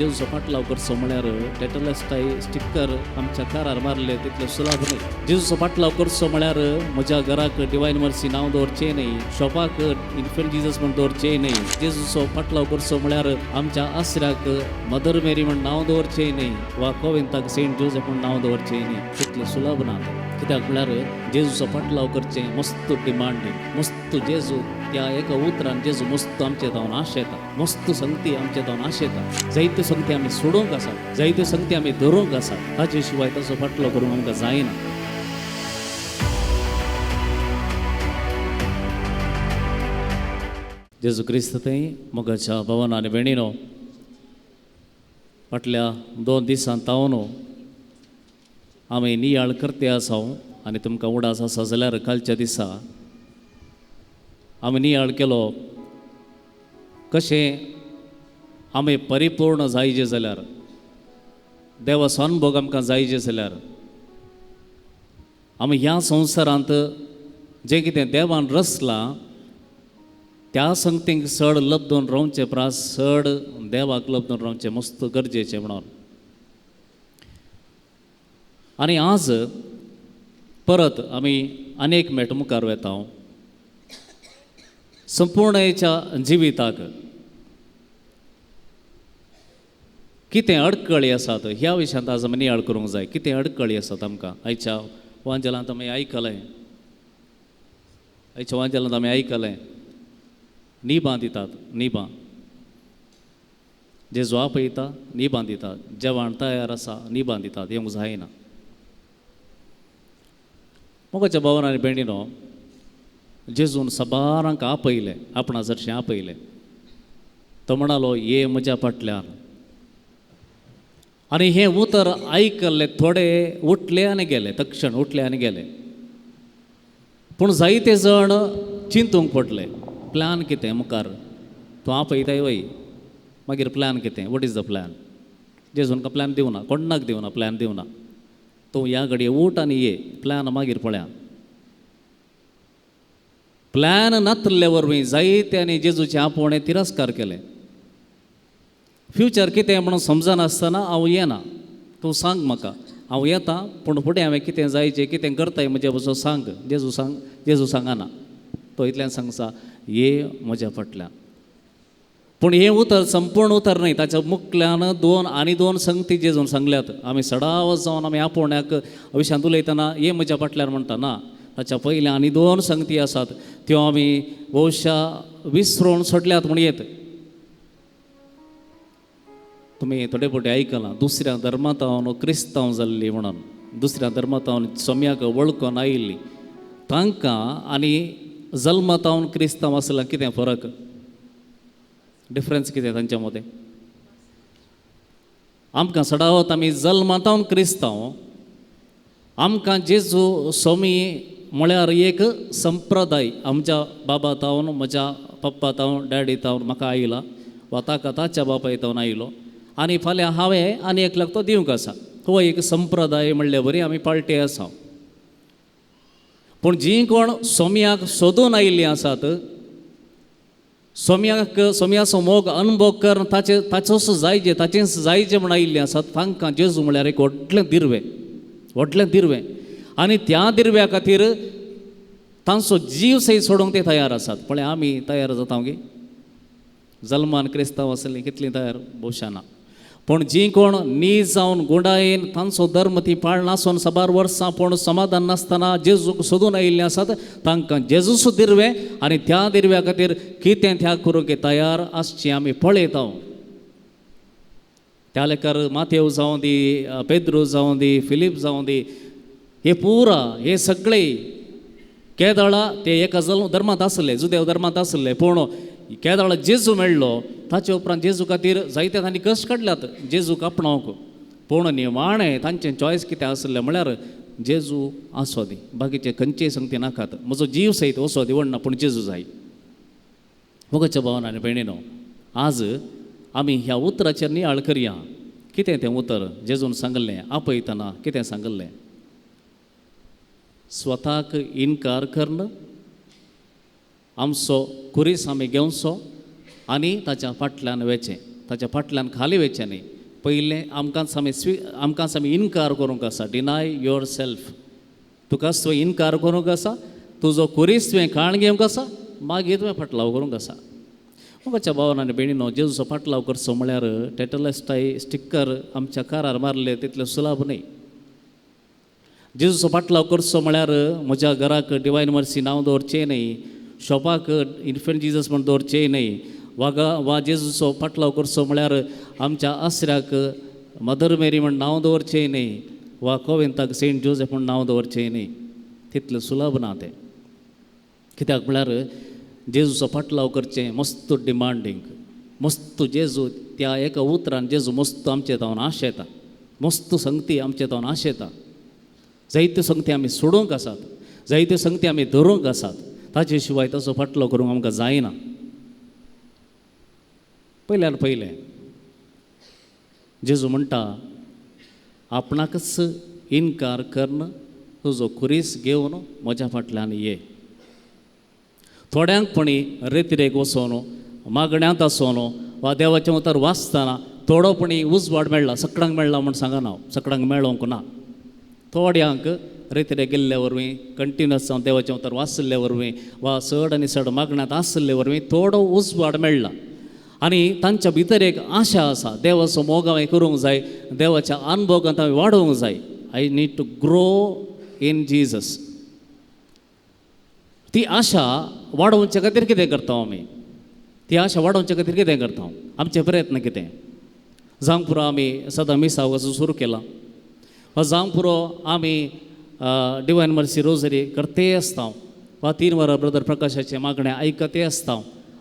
जेजूचो फाटलाव करचो म्हळ्यार टेटलस्टाय स्टिकर आमच्या कारार मारले तितले सुलभ न्ही. जेजूचो फाटलाव करचो म्हळ्यार म्हज्या घराक डिवायन मर्सी नांव दवरचें न्ही, शॉपाक इन्फंट जिजस म्हण दवरचें न्ही. जेजूचो फाटलाव करचो म्हळ्यार आमच्या आसऱ्याक मदर मेरी म्हण नांव दवरचें न्ही वा कोविंताक सेंट जोसेफ म्हण नांव दवरचें न्ही. तितलें सुलभ ना. कित्याक म्हळ्यार जेजूचो फाटलाव करचें मस्त डिमांड, मस्त जेजू त्या एका उतरान जेजू मस्त आमचे जावन आशेता, मस्त संगती आमचे जावन आशेता. जायत्यो संगती आमी सोडूंक आसात, जायत्यो संगती आमी धरूंक आसात. ताचे शिवाय तसो फाटलो करूंक आमकां जायना. जेजू क्रिस्त थंय मोगाच्या भावांनो आनी भयणीनो, फाटल्या 2 दिसां तावन आमी नियाळ करते आसाव आनी तुमकां उडास आसा जाल्यार कालच्या दिसा आमी नियाळ केलो कशें आमी परिपूर्ण जायचे जाल्यार, देवाचो अनुभव आमकां जायचे जाल्यार आमी ह्या संवसारांत जें कितें देवान रचलां त्या संगतींक चड लबदून रावचें प्रास, चड देवाक लबदून रावचें मस्त गरजेचें म्हणून. आनी आज परत आमी अनेक मेट मुखार वेता. संपूर्णच्या जिविताक कितें अडकळी आसात ह्या विशयांत आज आमी नियाळ करूंक जाय. कितें अडकळी आसात आमकां. आयच्या वांजलांत आमी आयकलें, आयच्या वांजलांत आमी आयकलें निबां दितात, निबां जेजू आपयता निबां दितात, जेवण तयार आसा निबां दितात, येवंक जायना. मोगाच्या भावांनो आनी भयणीनो, जेजून सबारांक आपयलें, आपणा जरशें आपयलें. तो म्हणालो ये म्हज्या फाटल्यान. आनी हें उतर आयकल्ले थोडे उठले आनी गेले, तक्षण उठले आनी गेले. पूण जायते जण चिंतूंक पडले, प्लॅन कितें मुखार. तूं आपयताय वय, मागीर प्लॅन कितें, वॉट इज द प्लॅन. जेजून का प्लॅन दिवना, कोणाक दिवना, प्लॅन दिवना. तूं ह्या घडये उठ आनी ये, प्लॅन मागीर पळया. प्लॅन नातले वरवीं जायत्यांनी जेजूचे आपोवणें तिरस्कार केलें. फ्युचर कितें म्हणून समजनासतना हांव येना, तूं सांग म्हाका, हांव येता पूण फुडें हांवें कितें जायचें, कितें करताय म्हजे बसून सांग. जेजू सांगना. तो इतल्यान सांगसा ये म्हज्या फाटल्यान. पूण हें उतर संपूर्ण उतर न्ही, ताच्या मुखल्यान 2 संगती जेजून सांगल्यात. आमी सडाव जावन आमी आपोवण्याक विशयांत उलयतना ये म्हज्या फाटल्यान म्हणटा ना, ताच्या पयलीं आनी 2 संगती आसात, त्यो आमी भोवशा विसरून सोडल्यात म्हूण येत. तुमी थोडे फावटी आयकलां दुसऱ्या धर्मांत क्रिस्तांव जाल्लीं म्हणून. दुसऱ्या धर्मांत सोम्याक वळखून आयिल्लीं, तांकां आनी जल्मतावन क्रिस्तांव आसलां कितें फरक, डिफरन्स कितें तांच्या मदें. आमकां सडावत आमी जल्मतावन क्रिस्तांव, आमकां जेजू सोमी म्हळ्यार एक संप्रदाय. आमच्या बाबा तावन, म्हज्या पप्पा तावन, डॅडी तावन म्हाका आयला, वा ताका ताच्या बापाय तावन आयलो, आनी फाल्यां हांवें आनी एकल्याक तो दिवंक आसा. हो एक संप्रदाय म्हणले बरी आमी पाळटे आसा. पूण जीं कोण सोम्याक सोदून आयिल्लीं आसात, सोम्याचो मोग अनुभव कर, ताचोच जायचे, ताचेंच जायचें म्हण आयिल्लीं आसात, तांकां जेजू म्हळ्यार एक व्हडलें दिर्वें. आनी त्या दिर्व्या खातीर तांचो जीव सयत सोडूंक ते तयार आसात. पळय आमी तयार जाता गे. जल्मान क्रिस्तांव आसलीं कितलीं तयार, भोवशा ना. पूण जीं कोण नीज जावन गुंडायेन तांचो धर्म ती पाळनासून सबार वर्सां पूण समाधान नासतना जेजूक सोदून आयिल्लीं आसात, तांकां जेजूच दिर्वें. आनी त्या दिर्व्या खातीर कितें त्याग करूंक तयार आसचें आमी पळयता. त्या लेकार माथेव जावं दी, पेद्रू जावं दी, फिलीप जावं दी, हे सगळे केदळा ते एका धर्मांत आसले, जुदेव धर्मांत आसले. पूण केदळा जेजू मेळ्ळो, ताचे उपरांत जेजू खातीर जायते तांणी कश्ट काडल्यात जेजूक आपणावंक. पूण निमाणें तांचें चॉयस कितें आसलें म्हळ्यार जेजू आसो दी, बाकीचे खंयचेय संगती नाकात, म्हजो जीव सयत वचो दी व्हडना, पूण जेजू जाय. मोगाच्या भावांनो आनी भयणीनो, आज आमी ह्या उतराचेर नियाळ करया. कितें तें उतर जेजून सांगलें आपयतना कितें सांगलें. स्वताक इन्कार करणं, आमचो कुरीस आमी घेवचो आनी ताच्या फाटल्यान वेचें. ताच्या फाटल्यान खाली वयचें न्ही. पयलें आमकांच आमी इन्कार करूंक आसा. Deny your self. तुकाच तुवें इन्कार करूंक आसा, तुजो कुरीस तुवें खाण घेवंक आसा, मागीर तुवें फाटलाव करूंक आसा. मोगाच्या भावान आनी भयणीनो, जेजूचो फाटलाव करचो म्हळ्यार टेटलेस्टाय स्टिकर आमच्या कारार मारले तितलें सुलभ न्ही. जेजूचो फाटलाव करचो म्हळ्यार म्हज्या घराक डिवायन मर्सी नांव दवरचें न्ही, शॉपाक इन्फंट जिजस म्हण दवरचें न्ही, वा जेजूचो फाटलाव करचो म्हळ्यार आमच्या आसऱ्याक मदर मेरी म्हण नांव दवरचें न्ही, वा कोविंताक सेंट जोसेफ म्हण नांव दवरचें न्ही. तितलें सुलभ ना तें. कित्याक म्हळ्यार जेजूचो फाटलाव करचें मस्त डिमांडींग. मस्त जेजू त्या एका उतरान जेजू मस्त आमचे तावन आशेता. मस्त संगती आमचे तावन आशेता. जायत्यो संगती आमी सोडूंक आसात, जायत्यो संगती आमी धरूंक आसात. ताचे शिवाय तसो फाटलो करूंक आमकां जायना. पयल्यार पयलें जेजू म्हणटा, आपणाकच इन्कार करन, तुजो कुरीस घेवन म्हज्या फाटल्यान ये. थोड्यांकपणी रेतिरेक वचोन, मागण्यांत आसोन, वा देवाचें उतर वाचतना थोडोपणी उजवाड मेळ्ळा, सगळ्यांक मेळ्ळा म्हण सांगना हांव. सगळ्यांक मेळोंक ना. थोड्यांक रेतिरेक गेल्ले वरवीं, कंटिन्युअस जावन देवाचें उतर वाचले वरवीं, वा चड आनी चड मागण्यांत आसले वरवीं थोडो उजवाड मेळ्ळा. आनी तांच्या भितर एक आशा आसा, देवाचो मोग हांवें करूंक जाय, देवाच्या अनुभवांत हांवें वाडोवंक जाय. I need to grow in Jesus. ती आशा वाडोवचे खातीर कितें करता आमी? ती आशा वाडोवचे खातीर कितें करता? आमचे प्रयत्न कितें? जावंक पुरो आमी सदां मिसाक वचून सुरू केला, वा जावंक पुरो आमी डिवायन मर्सी रोजरी करते आसता, वा 3 वरां ब्रदर प्रकाशाचे मागण्या आयकते आसता,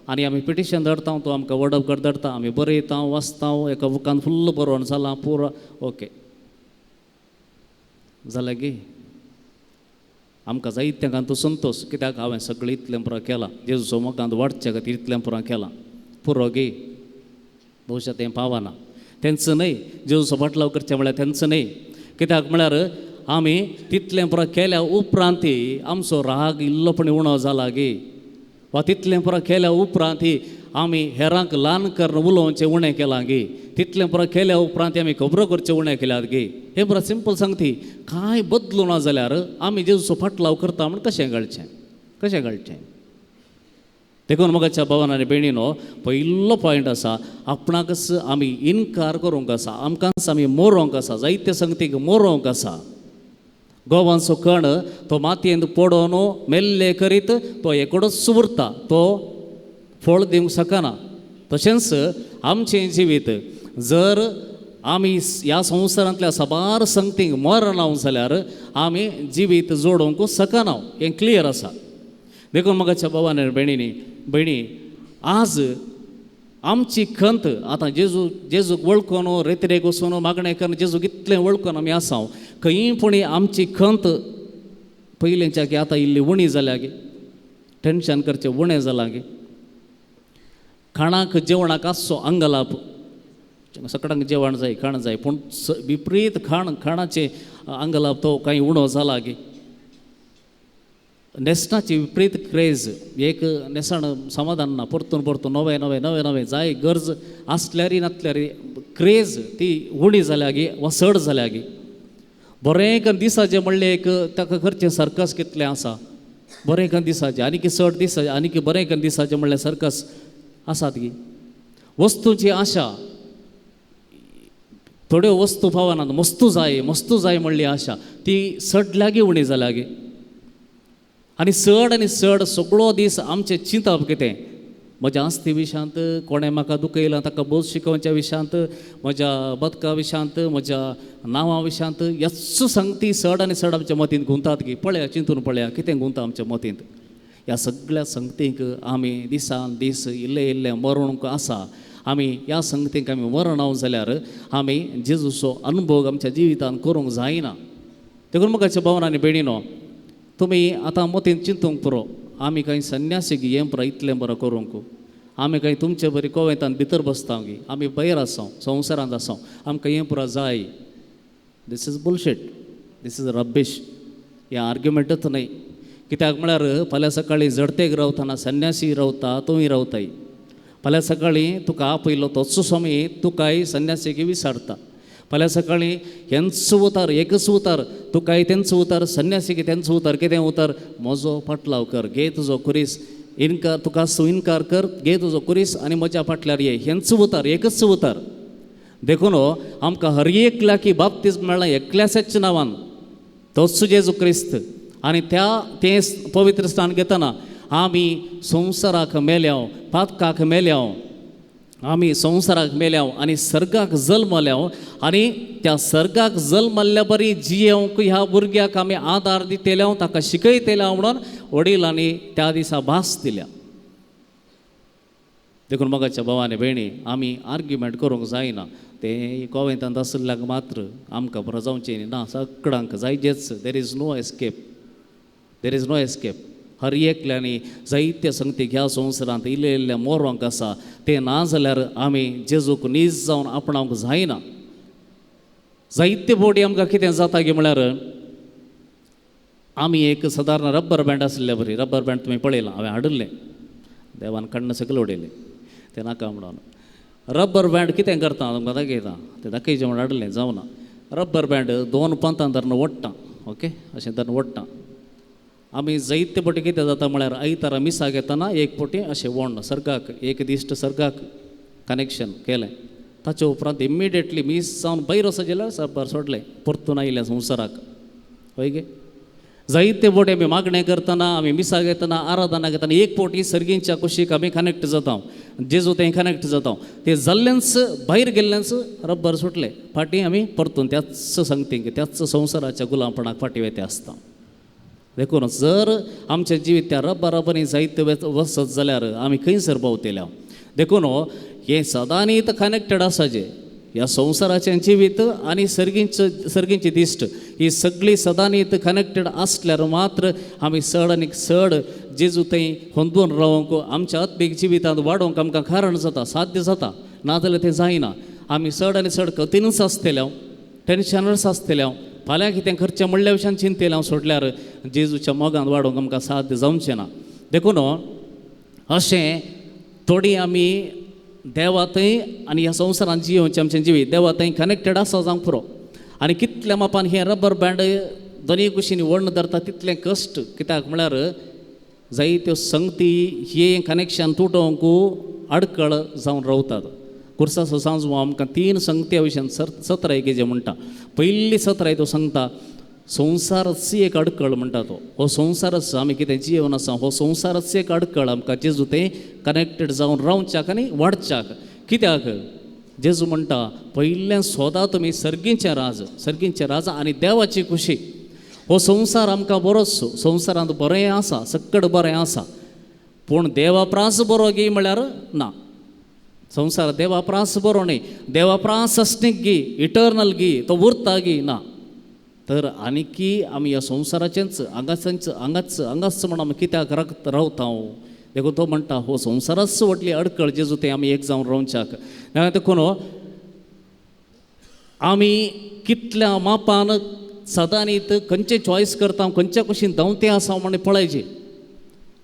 आनी आमी पिटिशन धाडटा, तो आमकां वर्ड ऑफ गॉड धाडटा, आमी बरयता, वाचता, एका बुकान फुल्ल बरोवन जालां पुरो ओके जालें गे. आमकां जायत्यांक तूं संतोश, कित्याक हांवें सगळें इतलें पुरो केलां, जेजूचो मोगांत वाडचे खातीर इतलें पुरो केलां, पुरो गे. भविश्यात तें पावना. तेंच न्हय, जेजूचो फाटलाव करचें म्हळ्यार तेंच न्हय. कित्याक म्हळ्यार आमी तितलें पुरो केल्या उपरांतय आमचो राग इल्लोपणी उणो जाला गे, वा तितलें पुरो केल्या उपरांतय आमी हेरांक ल्हान करून उलोवचें उणें केलां गे, तितलें पुरो केल्या उपरांत आमी खबरो करचें उणें केल्यात गे. हें पुरो सिंपल सांगती. कांय बदलूं ना जाल्यार आमी जेजूचो फाटलाव करता म्हण कशें घडचें? देखून मोगाच्या भावान आनी भयणीनो, पयलो पॉयंट आसा, आपणाकच आमी इन्कार करूंक आसा, आमकांच आमी मोरोंक आसा, जायत्या संगतीक मोरोंक आसा. गोवांचो कण तो मातयेंत पडोवन मेल्ले करीत तो एकडोच उरता, तो फळ दिवंक शकना. तशेंच आमचें जिवीत जर आमी ह्या संवसारांतल्या साबार संगतींक मरना जाल्यार आमी जिवीत जोडूंक शकना. हें क्लियर आसा. देखून मोगाच्या भावान आनी भयणी, आज आमची खंत आतां जेजूक वळखून रेतिरेक वचून मागणें करून जेजूक इतलें वळखून आमी आसा, खंयपणी आमची खंत पयलींच्या की आतां इल्ली उणी जाल्या गे. टेन्शन करचें उणें जालां गे. खाणाक जेवणाक आसचो आंगलाप, सगळ्यांक जेवण जाय, खाण जाय, पूण विपरीत खाणाचे आंगलाप तो कांय उणो जाला गे. नेस्ताची विपरीत क्रेज, एक नेसाण समाधान ना, परतून नवे जाय गरज आसल्यारी नासल्यारी क्रेज ती उणी जाल्या गे, वा चड जाल्या गे. बरें दिसाचें म्हणलें एक ताका खर्चें सर्कस कितलें आसा, बरें दिसाचें आनी चड दिसाचें आनी बरें दिसाचें म्हणलें सर्कस आसात गे. वस्तूची आशा, थोड्यो वस्तू पावनात, मस्तू जाय म्हणली आशा, ती सडल्या गे, उणी जाल्या गे. आनी चड सगळो दीस आमचें चिंतप कितें? म्हज्या आस्ती विशांत, कोणें म्हाका दुखयलां ताका बोस शिकोवच्या विशांत, म्हज्या बदका विशांत, म्हज्या नांवा विशांत, ह्याच संगती चड आमच्या मतींत गुंतात गे. पळया, चिंतून पळया कितें गुंता आमच्या मतींत. ह्या सगळ्या संगतींक आमी दिसान दीस इल्लें मरूंक आसा. आमी ह्या संगतींक आमी मरना जाल्यार आमी जेजूचो अनुभव आमच्या जिवितांत करूंक जायना. देखून मोगाच्या भावान आनी भयणीनो, तुमी आतां मतींत चिंतूंक पुरो, आमी कांय संन्यासीक हें पुरो इतलें बरें करूंक, आमी कांय तुमचे बरी कोवेतान भितर बसता गे, आमी भायर आसा, संवसारांत आसा, आमकां हें पुरो जाय. This is bullshit, this is rubbish. हें आर्ग्युमेंटूच न्हय. कित्याक म्हळ्यार फाल्यां सकाळीं जडतेक रावतना संन्यासी रावता, तुमी रावताय, फाल्यां सकाळी तुका आपयलो तोच स्वामी तुकाय संन्यासिकी विसारता. फाल्यां सकाळी हेंच उतार एकच उतार तुकाय तेंच उतार संन्यासिकी तेंच उतार कितें उतार म्हजो फाटलाव कर घे तुजो कुरीस इनकार तुका इनकार कर घे तुजो कुरीस आनी म्हज्या फाटल्यार ये हेंच उतार एकच उतार. देखून आमकां हर एकल्या की बाप्तिस्म मेळ्ळा एकल्याच्याच नांवान तोच जेजू क्रिस्त आनी तें पवित्र स्थान घेतना आमी संवसाराक मेल्याव पातकाक मेल्याव आमी संवसाराक मेल्याव आनी सर्गाक जल्मल्याव आनी त्या सर्गाक जल्मल्ल्या बरी जियेवंक ह्या भुरग्याक आमी आदार दितेल्या ताका शिकयतेल्या म्हणून वडिलांनी त्या दिसा भास दिल्या. देखून मोगाच्या भावांनी भयणी आमी आर्ग्युमेंट करूंक जायना. तें कोवेंतांत आसल्याक मात्र आमकां बरो जावचें न्ही ना सगळ्यांक जायचेच. There is no escape there is no escape. हर एकल्यानी जायत्या संगतीक ह्या संवसारांत इल्ले इल्ले मोरोंक आसा तें ना जाल्यार आमी जेजूक नीज जावन आपणावंक जायना. जायते फावटी आमकां कितें जाता गे म्हळ्यार आमी एक सादारण रब्बर बँड आसले बरी रब्बर बँड तुमी पळयलां हांवें हाडिल्लें देवान काडून सकयल उडयलें तें नाका म्हणून. रब्बर बँड कितें करता तुमकां दाखयता तें दाखयचें म्हणून हाडिल्लें जावना. रब्बर बँड 2 पंतां धरून ओडटा ओके अशें धरून ओडटा. आमी जायते फावटी कितें जाता म्हळ्यार आयतारा मिसाक येतना एक फावटी अशें वोडन सर्गाक एक दिश्ट सर्गाक कनेक्शन केलें ताचे उपरांत इमिडिएटली मीस जावन भायर वचत जाल्यार रब्बर सोडलें परतून आयलें संवसाराक. हय गे जायते फावटी आमी मागणें करतना आमी मिसाक येतना आराधना घेतना एक फावटी सर्गींच्या कुशीक आमी कनेक्ट जाता जेजू तें कनेक्ट जाता तें जाल्लेंच भायर गेल्लेंच रब्बर सुटलें फाटीं आमी परतून त्याच संगतीक त्याच संवसाराच्या गुलामपणाक फाटीं वेते आसता. देखून जर आमचें जिवीत त्या रब्बरा बरें जायते वचत जाल्यार आमी खंयसर भोंवतल्या. देखून हें सदांनीत कनेक्टेड आसा जें ह्या संवसाराचें जिवीत आनी सर्गींची दिश्ट ही सगळीं सदांनीत कनेक्टेड आसल्यार मात्र आमी चड आनी चड जेजू थंय होंदून रावंक आमच्या आत्मीक जिवितांत वाडोवंक आमकां कारण जाता साध्य जाता. नाजाल्यार तें जायना. आमी चड आनी चड कथेनूच आसतल्या टेन्शनच आसतल्या फाल्यां कितें करचें म्हणल्या विशयान चिंतेल्या सोडल्यार जेजूच्या मोगांत वाडोवंक आमकां साध्य जावचें ना. देखून अशें थोडी आमी देवा थंय आनी ह्या संवसारांत जियोवचें आमचें जिवीत देवा थंय कनेक्टेड आसा जावंक पुरो. आनी कितल्या मापान हें रब्बर बँड दोनी कुशींनी वडन धरता तितलें कश्ट कित्याक म्हळ्यार जायत्यो संगती हें कनेक्शन तुटोवंक आडखळ जावन रावतात. कुर्साचो सांजो आमकां 3 संगत्या विशयान 17 जे म्हणटा. पयली 17 तो सांगता संवसारच एक आडखळ म्हणटा तो हो संवसारच आमी कितें जिवन आसा हो संवसारच एक आडखळ आमकां जेजू तें कनेक्टेड जावन रावच्याक आनी वाडच्याक. कित्याक जेजू म्हणटा पयलें सोदा तुमी सर्गींचें राज आनी देवाची खुशी. हो संवसार आमकां बरोच संवसारांत बरें आसा सक्कड बरें आसा पूण देवाप्रास बरो गी म्हळ्यार ना. संवसार देवाप्रास बरो न्ही देवाप्रास असणीक गी इटर्नल गी तो उरता गी ना. तर आनीकी आमी ह्या संवसाराचेंच आंगाच म्हणून आमी कित्याक रावता. देखून तो म्हणटा हो संवसारच व्हडली अडखळ जेजू तें आमी एक जावन रावच्याक. देखून आमी कितल्या मापान सदांनीत खंयचें चॉयस करता खंयच्या कुशीन धांवतें आसा म्हणून पळयचें.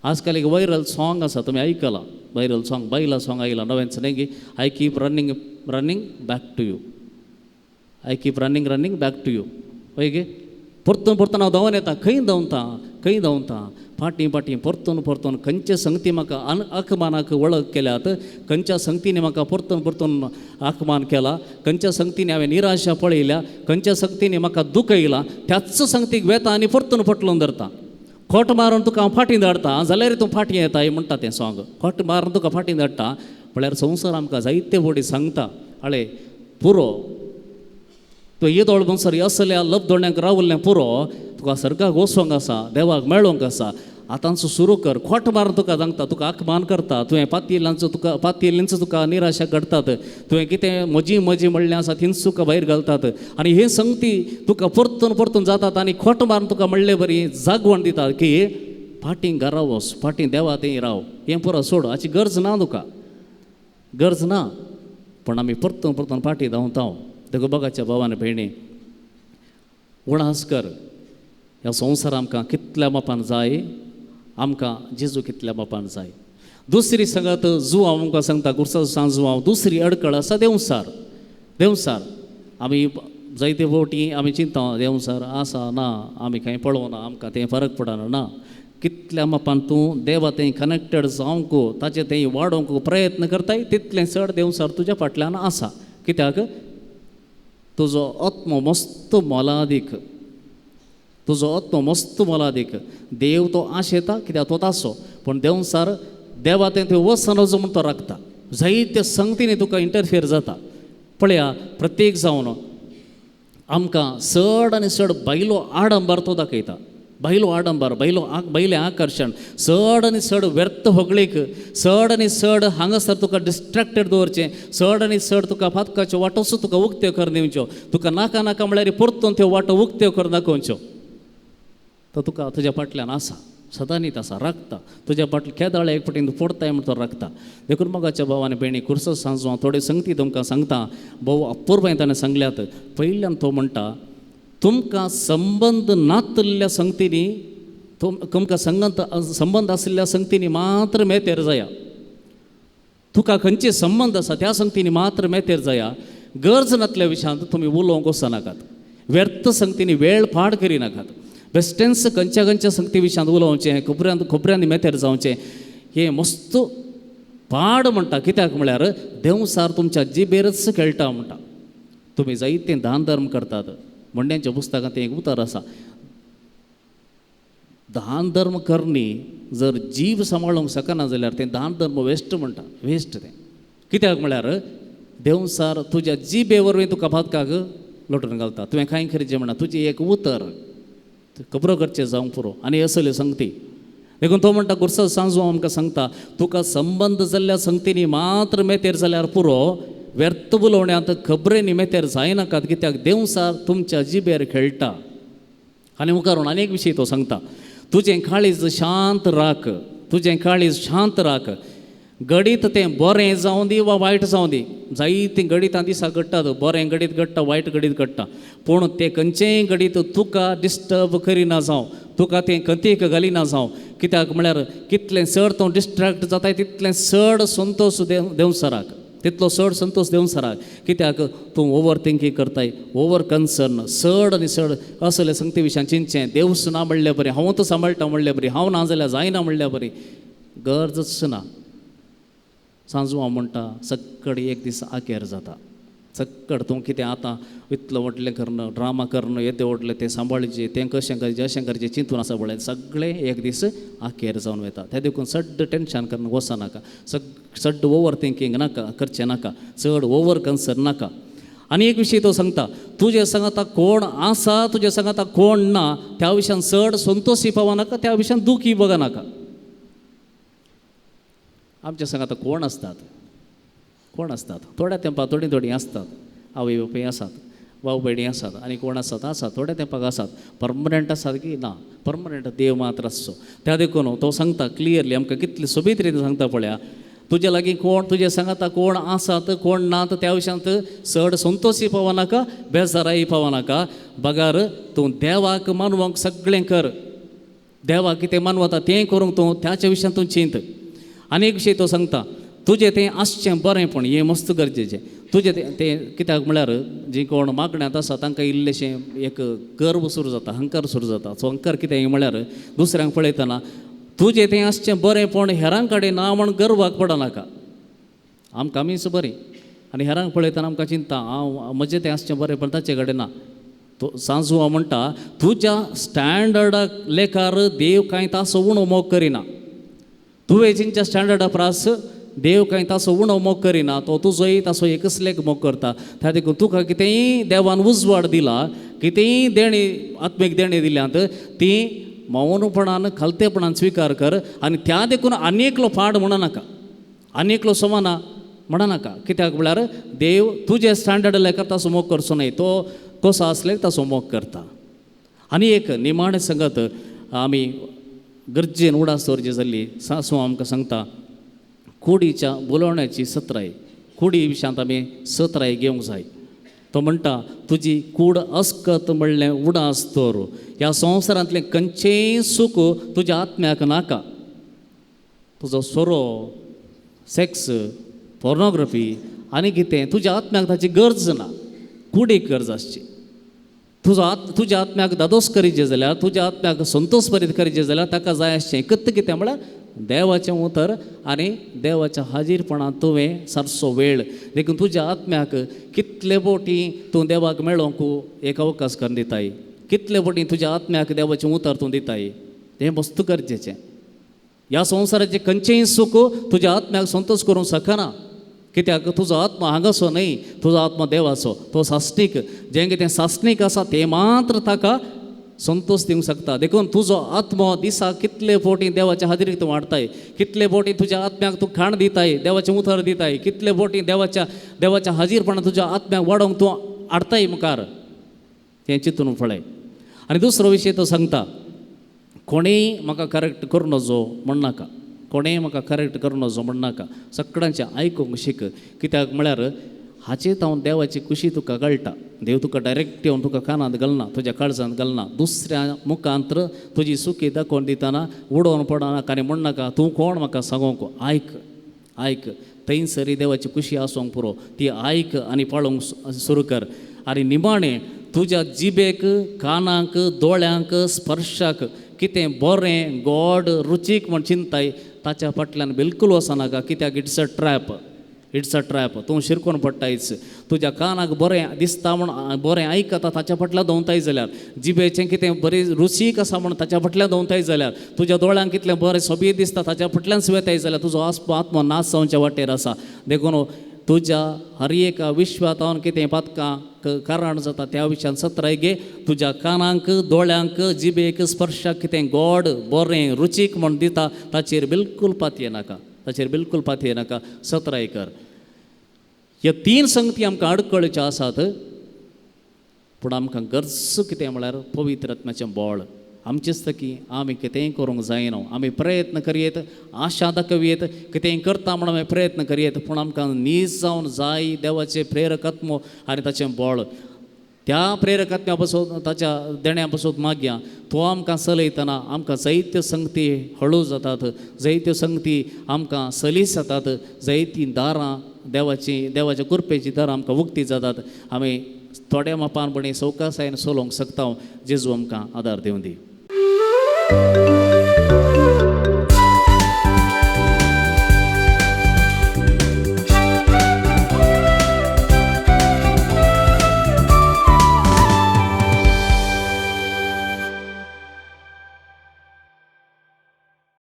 आजकाल एक वायरल सॉंग आसा तुमी आयकलां वायरल सॉंग बायला सॉंग आयलां नव्यान न्ही I keep running back to you I keep running back to you. हय गे परतून हांव धांवन येता खंय धांवता फाटीं परतून खंयच्या संगती म्हाका आखमानाक वळख केल्यात खंयच्या संगतींनी म्हाका परतून आखमान केला खंयच्या संगतींनी हांवें निराशा पळयल्या खंयच्या संगतींनी म्हाका दूख येयलां त्याच संगतीक वेता आनी परतून फटलून धरता. खोट मारून तुका हांव फाटीं धाडटा जाल्यार तूं फाटीं येता म्हणटा तें सॉंग. खोट मारून तुका फाटीं धाडटा म्हळ्यार संवसार आमकां जायते फावटी सांगता आळे पुरो तो येदोळ म्हणसर असल्या लबदोण्याक रावल्लें पुरो तुका सर्गाक वचोंक आसा देवाक मेळोंक आसा आतांचो सुरू कर. खोट मारून तुका सांगता तुका आखमान करता तुवें पातयेल्लींच तुका निराशा घडटात तुवें कितें म्हजी म्हणलें आसा थिंच तुका भायर घालतात आनी हे संगती तुका परतून जातात आनी खोट मारून तुका म्हणलें बरी जागवण दितात की फाटीं घरा वच फाटीं देवा थंय राव हें पुरो सोड हाची गरज ना तुका गरज ना. पूण आमी परतून फाटीं धांवता. देखून बघाच्या भावान भयणी उणास कर ह्या संवसार आमकां कितल्या मापान जाय आमकां जेजू कितल्या मापान जाय. दुसरी संगत जुवांव आमकां सांगता गुरसाचो सांज जुवांव दुसरी अडकळ आसा देंवसार आमी जायते फावटी आमी चिंता देंवसार आसा ना आमी खंय पळोवना आमकां तें फरक पडना ना कितल्या मापान तूं देवा थंय कनेक्टेड जावंक ताचें थंय वाडोवंक प्रयत्न करताय तितलें चड देंवसार तुज्या फाटल्यान आसा कित्याक तुजो आत्मो मस्त मोलादीक देव तो आशेता कित्याक तो तासो पूण देंवसार देवा थंय वचना जो म्हूण तो राखता जायत्या संगतींनी तुका इंटरफियर जाता पळया प्रत्येक जावन आमकां चड आनी चड बायलो आडंबर तो दाखयता बायलो आडंबर बैलें आकर्शण चड आनी चड व्यर्थ होगळीक चड आनी चड हांगासर तुका डिस्ट्रॅक्टेड दवरचें चड आनी चड तुका फातकाच्यो वाटोसूं तुका उक्त्यो कर दिवच्यो तुका नाका नाका म्हळ्यार परतून त्यो वाटो उक्त्यो कर दाखोवच्यो तो तुका तुज्या फाटल्यान आसा सदांनीत आसा राखता तुज्या फाटल्यान केदाळे एक फावटी पडताय म्हण तो राखता देखून मोगाच्या भावान भयणी कुर्सो सांजो हांव थोडी संगती तुमकां सांगता भोव अपूर्वाय ताणें सांगल्यात पयल्यान तो म्हणटा तुमकां संबंध नातल्ल्या संगतींनी तुमकां संबंध आशिल्ल्या संगतींनी मात्र मेतेर जाया तुका खंयचे संबंध आसा त्या संगतींनी मात्र मेतेर जाया गरज नातल्या विशयांत तुमी उलोवंक वचनाकात व्यर्थ संगतींनी वेळ पाड करिनाकात बेस्टेन्स खंयच्या संगती विशयांत उलोवचें खोबऱ्यांनी मेतेर जावचें हें मस्त पाड म्हणटा कित्याक म्हळ्यार देंवसार तुमच्या जिबेरच खेळटा म्हणटा तुमी जायतें दान धर्म करतात मोंड्यांच्या पुस्तकांत एक उतर आसा दान धर्म करणी जर जीव सांबाळूंक शकना जाल्यार तें दान धर्म वेस्ट म्हणटा वेस्ट तें कित्याक म्हळ्यार देंवसार तुज्या जिबे वरवीं तुका फातकाक लोटून घालता तुवें कांय खरें म्हणा तुजी एक उतर खबरो करचें जावंक पुरो आनी असल्यो संगती देखून तो म्हणटा गुरसा सांजो आमकां सांगता तुका संबंध जाल्ल्या संगतींनी मात्र मेतेर जाल्यार पुरो व्यर्थ उलोवण्यांत खबरेनी मेतेर जायनाकात कित्याक देंवसार तुमच्या जिबेर खेळटा आनी मुखारून आनी एक विशय तो सांगता तुजें काळीज शांत राख गडीत तें बरें जावं दी वा वायट जावं दी जायतीं गडितां दिसा घडटात बरें गडीत घडटा वायट गडीत घडटा पूण तें खंयचेंय गडीत तुका डिस्टर्ब करिना जावं तुका तें कथेक घालिना जावं कित्याक म्हळ्यार कितलें चड तो डिस्ट्रॅक्ट जाताय तितलें चड संतोश देंवसाराक तितलो चड संतोश देंवसाराक कित्याक तूं ओवर थिंकींग करताय ओवर कन्सर्न चड आनी चड असले संगती विशयान चिंतचें देवस ना म्हणल्यार बरें हांव सांबाळटा म्हणल्यार बरी हांव ना जाल्यार जायना म्हणल्यार बरी गरजच ना सांजू हांव म्हणटा सक्कड एक दीस आकेर जाता सक्कड तूं कितें आतां इतलो व्हडलें करणं ड्रामा करणं येदें व्हडलें तें सांबाळचें तें कशें करचें अशें करचें चिंतून आसा पळय सगळें एक दीस आकेर जावन वता त्या देखून सड्ड टेन्शन करून वचनाका सड्ड ओवर थिंकींग नाका करचें नाका चड ओवर कन्सर्न नाका आनी एक विशय तो सांगता तुजे सांगाता कोण आसा तुजे सांगाता कोण ना त्या विशयान चड संतोशी पावना नाका त्या विशयान दुखी बघा नाका आमच्या सांगाता कोण असतात थोड्या तेंपाक थोडीं आसतात आवय बापूय आसात भाऊ भयणी आसात आनी कोण आसात थोड्या तेंपाक आसात परमनंट आसात की ना परमनंट देव मात्र आसचो त्या देखून तो सांगता क्लियरली आमकां कितले सोबीत रितीन सांगता पळया तुजे लागीं कोण तुजे सांगाता कोण आसात कोण नात त्या विशयांत चड संतोशी पावना नाका बेजाराय पावना नाका बगार तूं देवाक मानवंक सगळें कर देवाक कितें मानवता तें करूंक तूं त्याच्या विशयान तूं चिंत आनी एक विशय तो सांगता तुजें तें आसचें बरेंपण हें मस्त गरजेचें तुजें तें कित्याक म्हळ्यार जीं कोण मागण्यांत आसा तांकां इल्लेशें एक गर्व सुरू जाता अहंकार सुरू जाता सो अहंकार कितें म्हळ्यार दुसऱ्यांक पळयतना तुजें तें आसचें बरेंपण हेरां कडेन ना म्हण गर्वाक पडनाका आमकां आमीच बरीं आनी हेरांक पळयतना आमकां चिंता हांव म्हजें तें आसचें बरेंपण ताचे कडेन ना तो सांजू हांव म्हणटा तुज्या स्टँडर्डाक लेखार देव कांय तासो उणो मोग करिना तुवें जिंच्या स्टँडर्डा प्रास देव कांय तासो उणो मोग करिना तो तुजोय तासो एकच लेख मोग करता त्या देखून तुका कितेंय देवान उजवाड दिला कितेंय देणी आत्मीक देणी दिल्यांत ती मौनपणान खालतेपणान स्विकार कर आनी त्या देखून आनीकलो पाड म्हणनाका आनीकलो समाना म्हणनाका कित्याक म्हळ्यार देव तुजे स्टँडर्ड लेखार तासो मोग करचो न्हय तो कसो आसले तासो मोग करता आनी एक निमाणें सांगत आमी गरजेन उडास दवरची जाल्ली सासू आमकां सांगता कुडीच्या बोलवण्याची सत्राय कुडी विशयांत आमी सत्राय घेवंक जाय तो म्हणटा तुजी कूड अस्कत म्हणलें उडास दवर ह्या संवसारांतलें खंयचेंय सूख तुज्या आत्म्याक नाका तुजो सोरो सेक्स पॉर्नोग्राफी आनी कितें तुज्या आत्म्याक ताची गरज ना, कुडीक गरज आसची. तुज्या आत्म्याक दादोस करीचे जाल्यार, तुज्या आत्म्याक संतोष भरीत करीचे जाल्यार ताका जाय आसचें एकच कितें म्हळ्यार देवाचें उतर आनी देवाच्या हाजीरपणांत तुवें सारसो वेळ. देखून तुज्या आत्म्याक कितले बोटी तूं देवाक मेळोवंक एक अवकाश करून दिताय, कितले बोटी तुज्या आत्म्याक देवाचें उतर तूं दिताय, हें मस्त गरजेचें. ह्या संवसाराचें खंयचेंय सूख तुज्या आत्म्याक संतोश करूंक शकना. कित्याक तुजो आत्मा हांगासो न्हय, तुजो आत्मा देवाचो, तो सासणीक. जें कितें सासणीक आसा तें मात्र ताका संतोष दिवंक शकता. देखून तुजो आत्मो दिसाक कितले फावटी देवाच्या हाजिरीक तूं वाडटाय, कितले फावटी तुज्या आत्म्याक तूं खाण दिताय, देवाचें उतर दिताय, कितले फावटी देवाच्या हाजीरपणान तुज्या आत्म्याक वाडोवंक तूं हाडताय मुखार, तें चिंतून पळय. आनी दुसरो विशय तो सांगता, कोणेय म्हाका करेक्ट करूं नजो म्हणनाका, कोणेय म्हाका करेक्ट करूं नजो म्हणनाका, सगळ्यांचें आयकूंक शीक. कित्याक म्हळ्यार हाचेत हांव देवाची खुशी तुका कळटा. देव तुका डायरेक्ट येवन तुका कानांत घालना, तुज्या काळजांत घालना. दुसऱ्या मुखांत्र तुजी सुखी दाखोवन दितना उडोवन पडनाका आनी म्हणनाका तूं कोण म्हाका सांगोंक. आयक थंयसरी देवाची खुशी आसूंक पुरो, ती आयक आनी पळोवंक सुरू कर. आनी निमाणें तुज्या जिबेक, कानाक, दोळ्यांक, स्पर्शाक कितें बरें गोड रुचीक म्हण चिंताय ताच्या फाटल्यान बिलकूल वचनाका. कित्याक इट्स अ ट्रॅप. तूं शिरकोन पडटायच. तुज्या कानाक बरें दिसता म्हण बरें आयकता ताच्या फाटल्यान दोवताय जाल्यार, जिबेचें कितें बरें रुचीक आसा म्हण ताच्या फाटल्यान दोवताय जाल्यार, तुज्या दोळ्यांक कितलें बरें सोबीत दिसता ताच्या फाटल्यान सुवेताय जाल्यार तुजो आत्मो नाश जावच्या वाटेर आसा. देखून तुज्या हर एका विश्वातावन कितें पातकां कारण जाता त्या विशयान सत्राय घे. तुज्या कानांक, दोळ्यांक, जिबेक, स्पर्शाक कितें गोड बरें रुचीक म्हण दिता ताचेर बिलकूल पातये नाका, सत्राय कर. ह्या 3 संगती आमकां आडकळच्यो आसात. पूण आमकां गरज कितें म्हळ्यार पवित्र आत्म्याचें बळ. आमचेच तकी आमी कितेंय करूंक जायना. आमी प्रयत्न करयेत, आशा दाखयत, कितेंय करता म्हणून आमी प्रयत्न करयेत, पूण आमकां नीज जावन जाय देवाचें प्रेरक आत्मो आनी ताचें बळ. त्या प्रेरक आत्म्या पासून, ताच्या देण्या पासून मागया. तो आमकां चलयतना आमकां जायत्यो संगती हळू जातात, जायत्यो संगती आमकां सलीस जातात, जायतीं दारां देवाच्या कृपेची दारां आमकां उक्ती जातात. आमी थोड्या मापानपणी सवकासायेन चलोवंक शकता. जेजू आमकां आदार दिवं दी.